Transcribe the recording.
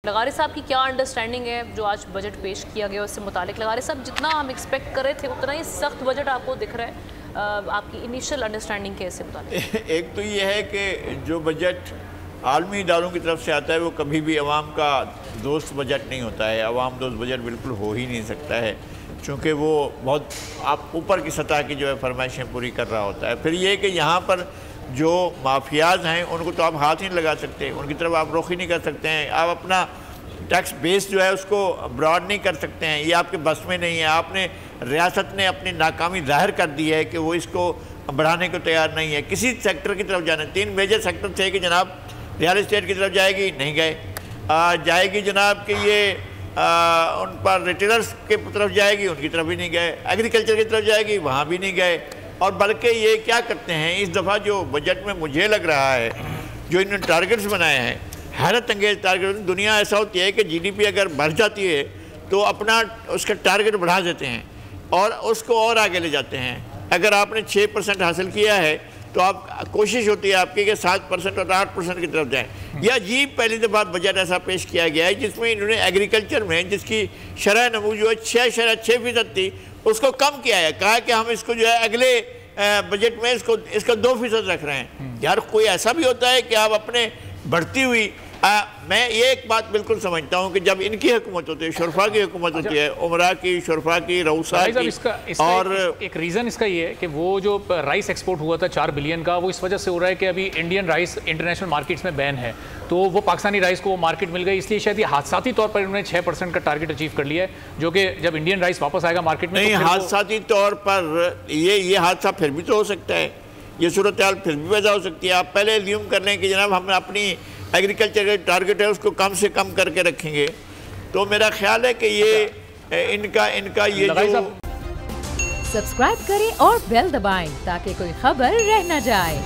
لغاری صاحب کی کیا انڈرسٹینڈنگ ہے جو آج بجٹ پیش کیا گیا اس سے متعلق؟ لغاری صاحب جتنا ہم ایکسپیکٹ کر رہے تھے اتنا ہی سخت بجٹ آپ کو دکھ رہا ہے، آپ کی انیشل انڈرسٹینڈنگ کے اس سے متعلق؟ ایک تو یہ ہے کہ جو بجٹ عالمی اداروں کی طرف سے آتا ہے وہ کبھی بھی عوام کا دوست بجٹ نہیں ہوتا ہے، عوام دوست بجٹ بالکل ہو ہی نہیں سکتا ہے، چونکہ وہ بہت آپ اوپر کی سطح کی جو ہے فرمائشیں پوری کر رہا ہوتا ہے۔ پھر یہ کہ یہاں پر جو مافیاز ہیں ان کو تو آپ ہاتھ ہی نہیں لگا سکتے، ان کی طرف آپ رخ ہی نہیں کر سکتے ہیں، آپ اپنا ٹیکس بیس جو ہے اس کو براڈ نہیں کر سکتے ہیں، یہ آپ کے بس میں نہیں ہے۔ آپ نے ریاست نے اپنی ناکامی ظاہر کر دی ہے کہ وہ اس کو بڑھانے کو تیار نہیں ہے کسی سیکٹر کی طرف جانا۔ 3 میجر سیکٹر تھے کہ جناب ریال اسٹیٹ کی طرف جائے گی، نہیں گئے، جائے گی جناب کہ یہ ان پر ریٹیلرز کی طرف جائے گی، ان کی طرف بھی نہیں گئے، ایگریکلچر کی طرف جائے گی، وہاں بھی نہیں گئے، اور بلکہ یہ کیا کرتے ہیں اس دفعہ جو بجٹ میں مجھے لگ رہا ہے جو انہوں نے ٹارگٹس بنائے ہیں، حیرت انگیز ٹارگٹ۔ دنیا ایسا ہوتی ہے کہ جی ڈی پی اگر بڑھ جاتی ہے تو اپنا اس کا ٹارگٹ بڑھا دیتے ہیں اور اس کو اور آگے لے جاتے ہیں۔ اگر آپ نے 6% حاصل کیا ہے تو آپ کوشش ہوتی ہے آپ کی کہ 7% اور 8% کی طرف جائیں۔ یہ عجیب پہلی دفعہ بجٹ ایسا پیش کیا گیا ہے جس میں انہوں نے ایگریکلچر میں جس کی شرح نمو جو ہے 6.6% تھی اس کو کم کیا ہے، کہا کہ ہم اس کو جو ہے اگلے بجٹ میں اس کا 2% رکھ رہے ہیں۔ یار کوئی ایسا بھی ہوتا ہے کہ آپ اپنے بڑھتی ہوئی میں یہ ایک بات بالکل سمجھتا ہوں کہ جب ان کی حکومت ہوتی ہے، شرفا کی حکومت ہوتی ہے، عمرہ کی، شرفا کی، روسا کی، اور ایک ریزن اس کا یہ ہے کہ وہ جو رائس ایکسپورٹ ہوا تھا 4 بلین کا، وہ اس وجہ سے ہو رہا ہے کہ ابھی انڈین رائس انٹرنیشنل مارکیٹس میں بین ہے، تو وہ پاکستانی رائس کو وہ مارکیٹ مل گئی، اس لیے شاید یہ حادثاتی طور پر انہوں نے 6% کا ٹارگٹ اچیو کر لیا ہے، جو کہ جب انڈین رائس واپس آئے گا مارکیٹ میں نہیں، حادثاتی طور پر یہ حادثہ پھر بھی تو ہو سکتا ہے، یہ صورتحال پھر بھی پیدا ہو سکتی ہے۔ آپ پہلے ایزیوم کر لیں کہ جناب ہم اپنی ایگریکلچر کا ٹارگٹ ہے اس کو کم سے کم کر کے رکھیں گے، تو میرا خیال ہے کہ یہ ان کا یہ جو سبسکرائب کریں اور بیل دبائیں تاکہ کوئی خبر رہ نہ جائے۔